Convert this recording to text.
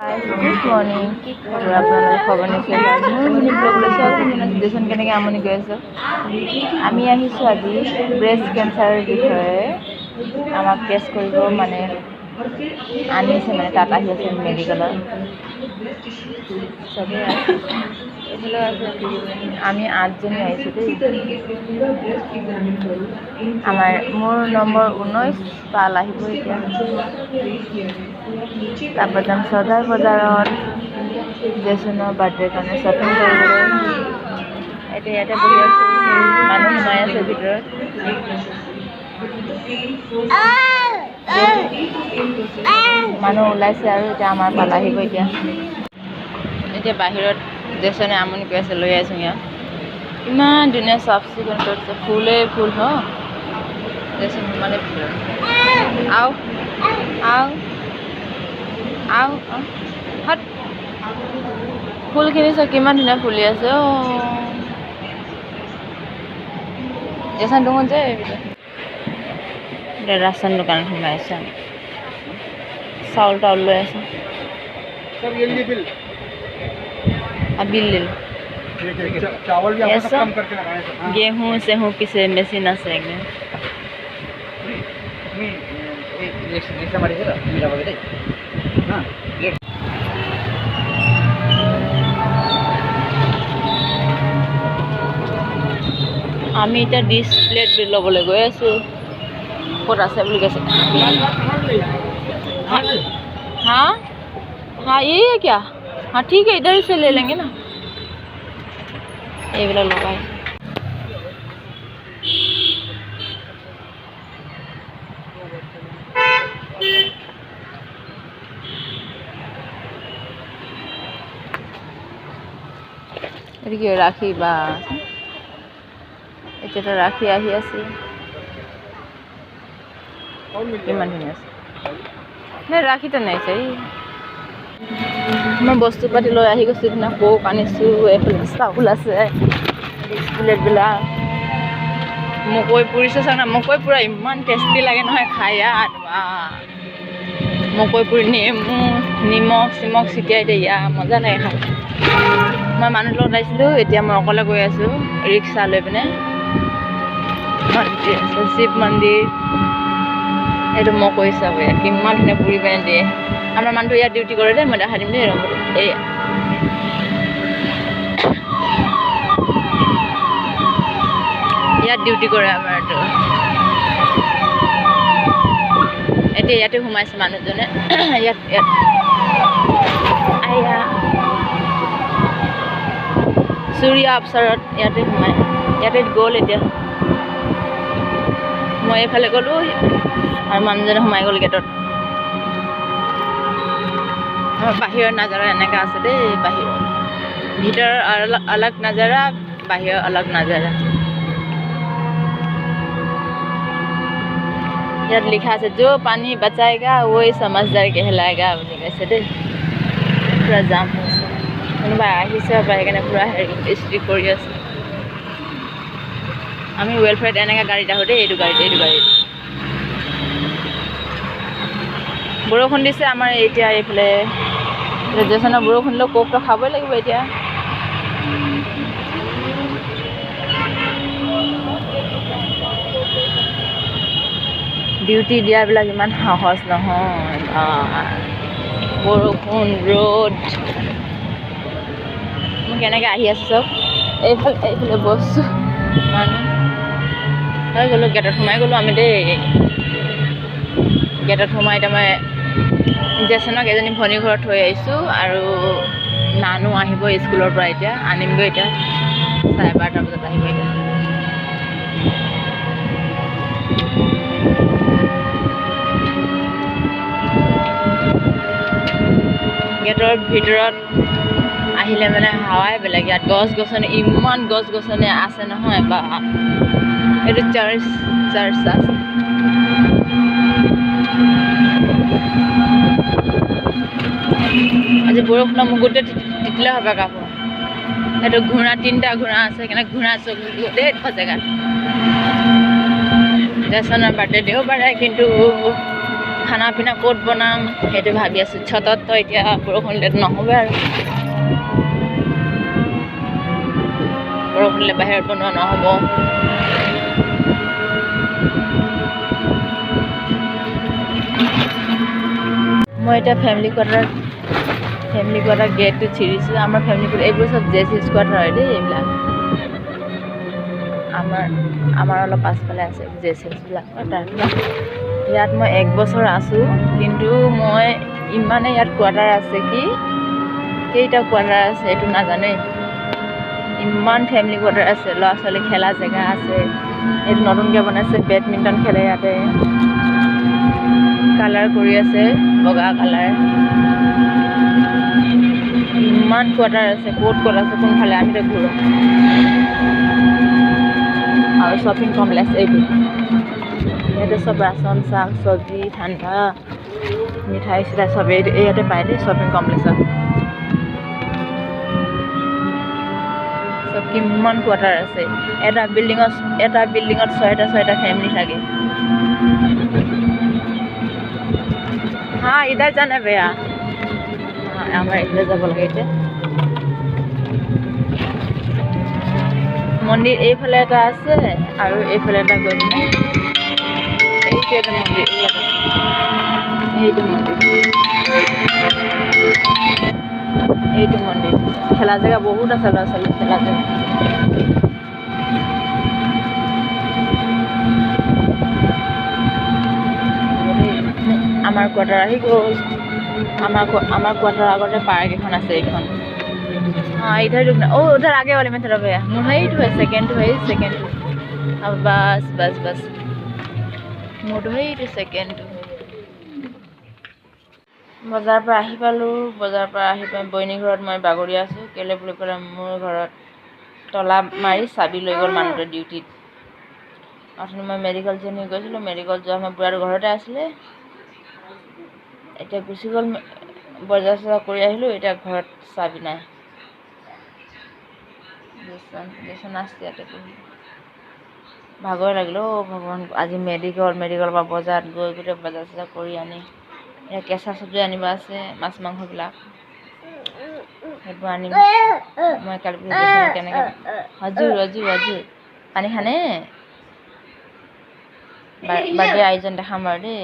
Good morning. কি খবৰ আপোনালোকৰ? খবৰ নিশ্চয় ভাল। মোৰ মিনি ব্লগলৈ স্বাগতম। চিটুৱেশ্যন কেনেকৈ আমনি গৈ আছে। আমি আহিছোঁ আজি ব্ৰেষ্ট কেঞ্চাৰৰ বিষয়ে আমাক টেষ্ট কৰিব মানে আনিছে, মানে তাত আহি আছে মেডিকেলত চবেই আছে। এইফালেও আছে। আমি 8জনী আহিছোঁ দেই। মোৰ নম্বৰ 19 পাল আহিব এতিয়া। তাৰপৰা যাম চৰ্দাৰ বজাৰত জেচুনৰ বাৰ্থডেৰ কাৰণে শ্বপিং কৰিবলৈ। এতিয়া ইয়াতে বহি আছোঁ, মানুহ সোমাই আছে ভিতৰত। মানুহ ওলাইছে আৰু এতিয়া আমাৰ পাল আহিব এতিয়া। এতিয়া বাহিৰত জেচনে আমনি কৰি আছে, লৈ আছোঁ ইয়াত। ইমান ধুনীয়া চাফ চিকুণ কৰিছে, ফুলেই ফুল ন। জেচন মানে আও আও আও হট। ফুলখিনি চাওক কিমান ধুনীয়া ফুলি আছে। জেচন দেখোন যে এতিয়া ৰাচন দোকানত সোমাই আছে, চাউল তাউল লৈ আছে। बिल ले लो। चावल भी आपको कम करके लगाए थे। गेहूँ सेहूँ पिसे मशीन আছে একদম। আমি এতিয়া ডিছ প্লেট ল'বলৈ গৈ আছোঁ। ক'ত আছে বুলি কৈছে। हाँ हाँ यही है क्या? हाँ ठीक है, इधर से ले लेंगे ना। ये वाला लगाए। এদিকে রাখি বা এটা রাখি আহি আছে। কিমান ধুনীয়া আছে। নাই ৰাখিটা নাই চাই। মই বস্তু পাতি লৈ আহি গৈছোঁ। সেইদিনা কোক আনিছোঁ, এইফালে চাউল আছে, প্লেটবিলাক। মকৈ পুৰিছে চাওক না, মকৈ পুৰা ইমান টেষ্টি লাগে নহয় খাই ইয়াত। মকৈ পুৰি নেমু নিমখ চিমখ ছিটিয়াই দিয়া মজা লাগে খাই। মই মানুহ লগত আহিছিলোঁ, এতিয়া মই অকলে গৈ আছোঁ ৰিক্সা লৈ পিনে। মন্দিৰ আছে, শিৱ মন্দিৰ। এইটো মকৈ চাব, ইয়াত কিমান ধুনীয়া পুৰি পিনে দিয়ে। আমাৰ মানুহটো ইয়াত ডিউটি কৰে দেই, মই দেখাই দিম দেই। এই ইয়াত ডিউটি কৰে আমাৰটো। এতিয়া ইয়াতে সোমাইছে মানুহজনে। ইয়াত আয়া চুৰিয়া অফচাৰত ইয়াতে সোমাই, ইয়াতে গ'ল এতিয়া। মই এইফালে গ'লোঁ আৰু মানুহজনে সোমাই গ'ল গেটত। বাহিৰৰ নাজাৰা এনেকা আছে দেই। বাহিৰৰ ভিতৰৰ অলগ নাজাৰা, বাহিৰৰ অলগ নাজাৰা। ইয়াত লিখা আছে যো পানী বচায়েগা ওই সমঝদাৰ কেহলায়েগা বুলি কৈছে দেই। পূৰা জাম হৈছে, কোনোবা আহিছে বা সেইকাৰণে পূৰা ষ্ট্ৰিক কৰি আছে। আমি ৱেলফেয়াৰত এনেকৈ গাড়ীত আহোঁ দেই। এইটো গাড়ীত বৰষুণ দিছে আমাৰ এতিয়া এইফালে। জেচনৰ বৰষুণ দিলেও কোকটো খাবই লাগিব এতিয়া। ডিউটি দিয়াবিলাক ইমান সহজ নহয়। বৰষুণ ৰ'দ মই কেনেকৈ আহি আছোঁ চব। এইফালে বস্তু মানুহ হৈ গ'লোঁ। গেটত সোমাই গ'লোঁ আমি দেই। গেটত সোমাই এতিয়া মই জেচনক এজনী ভনী ঘৰত থৈ আহিছোঁ আৰু নানু আহিব স্কুলৰ পৰা। এতিয়া আনিমগৈ। এতিয়া 12:30 বজাত আহিব। এতিয়া গেটৰ ভিতৰত আহিলে মানে হাৱাই বেলেগ। ইয়াত গছ গছনি ইমান গছ গছনি আছে নহয় বা। এইটো চাৰ্চ আছে। আজি বৰষুণৰ মোক গোটেই তিতিলে হবে কাপোৰ। এইটো ঘোঁৰা 3টা ঘোঁৰা আছে, সেইকাৰণে ঘোঁৰা চব গোটেই জেগাত। জেচনৰ বাৰ্থডে দেওবাৰে, কিন্তু খানা পিনা ক'ত বনাম সেইটো ভাবি আছোঁ। ছতততো এতিয়া বৰষুণ দিলে নহ'ব আৰু বৰষুণ দিলে বাহিৰত বনোৱা নহ'ব। মই এতিয়া ফেমিলি কোৱাৰ্টাৰ গেটটো চিৰিছোঁ। আমাৰ ফেমিলি কোৱাৰ্টাৰ এইবোৰ চব JC কোৱাৰ্টাৰ হয় দেই। এইবিলাক আমাৰ অলপ পাছফালে আছে JCবিলাক কোৱাৰ্টাৰবিলাক। ইয়াত মই 1 বছৰ আছোঁ, কিন্তু মই ইমানে ইয়াত কোৱাৰ্টাৰ আছে কেইটা কোৱাৰ্টাৰ আছে এইটো নাজানেই। ইমান ফেমিলি কোৱাৰ্টাৰ আছে, ল'ৰা ছোৱালী খেলা জেগা আছে। এইটো নতুনকৈ বনাইছে, বেডমিণ্টন খেলে ইয়াতে। কালাৰ কৰি আছে, বগা কালাৰ। ইমান কোৱাৰ্টাৰ আছে, ক'ত আছে কোনফালে আমিতো ঘূৰোঁ। আৰু শ্বপিং কমপ্লেক্স এইটো, ইয়াতে চব ৰাচন শাক চব্জি ঠাণ্ডা মিঠাই চিঠাই চব ইয়াতে পায় দেই শ্বপিং কমপ্লেক্সত। চব কিমান কোৱাৰ্টাৰ আছে। এটা বিল্ডিঙত 6টা ফেমিলি থাকে। হা ইধৰ জানা বেয়া আমাৰ এইফালে যাব লাগে। এতিয়া মন্দিৰ এইফালে এটা আছে আৰু এইফালে এটা গৈ পিনে এইটো এটা মন্দিৰ ইয়াত আছে। এইটো মন্দিৰ খেলা জেগা বহুত আছে, ল'ৰা ছোৱালী খেলা জেগা। আমাৰ কোৱাৰ্টাৰ আহি গ'ল। আমাৰ কোৱাৰ্টাৰ আগতে পাৰ্ক এখন আছে। এইখন इधर रुकना। ओ उधर आगे वाले में तरफ है। मुझे है सेकेंड अब बस मोटो है सेकेंड। বজাৰৰ পৰা আহি পালোঁ। বজাৰৰ পৰা আহি পাই বৈনী ঘৰত মই বাগৰি আছোঁ। কেলৈ বুলি ক'লে মোৰ ঘৰত তলা মাৰি চাবি লৈ গ'ল মানুহটোৱে ডিউটিত। অথনি মই মেডিকেল গৈছিলোঁ। মেডিকেল যোৱা মই বুঢ়াটো ঘৰতে আছিলে। এতিয়া গুচি গ'ল, বজাৰ চজাৰ কৰি আহিলোঁ। এতিয়া ঘৰত চাবি নাই। নাচতে ইয়াতে ভাগৰে লাগিল। ভগৱান, আজি মেডিকেলৰ পৰা বজাৰত গৈ গোটেই বজাৰ চজাৰ কৰি আনি এতিয়া কেঁচা চব্জি আনিব আছে, মাছ মাংসবিলাক সেইবোৰ আনিম। মই কালি কেনেকৈ হজুৰ পানী খানে বাৰ্থডে আয়োজন দেখাম বাৰু দেই।